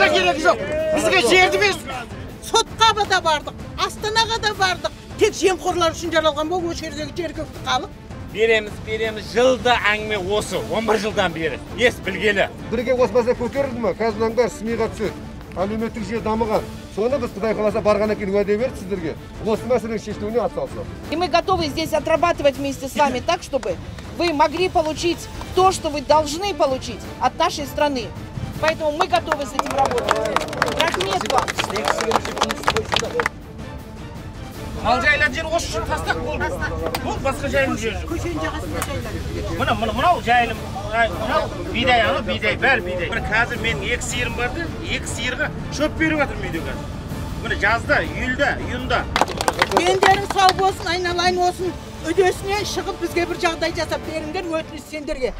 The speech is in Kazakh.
Бізге керегі жоқ. Бізге жерді берсін. Сотқа да бардық, Астанаға да бардық. Тек жемқорлар үшін жаралған бұл жердегі жергілікті халық. Береміз. Жылда әңгіме осы, 11 жылдан бері. Ес білгелі. Бірге осмаса көтерілді ма? Қазір мынаңдар СМИ-ға түседі. Әлеуметтік жүйе дамыған. Соны біз Құдай қаласа барғаннан кейін уәде берді сіздерге. Осы мәселенің шешілуіне атсалысамыз. И мы готовы здесь отрабатывать вместе с вами так, чтобы вы могли получить то, что вы должны получить от нашей страны. Поэтому мы готовы с этим работать. Рахмет вам. Мал жайлар жер осы үшін тастақ болды. Бұл басқа жайылым жер жоқ. Мынау жайылым, мынау бидай, бәрі бидай. Қазір менің 2 сиырым барды, 2 сиырға шөп беріп жатырмын үйде қазір. Міне жазда, июнда. Дендерің сау болсын, айналайын olsun. Өдесіне шығып бізге бір жағдай жасап беріңдер, өтініш сендерге.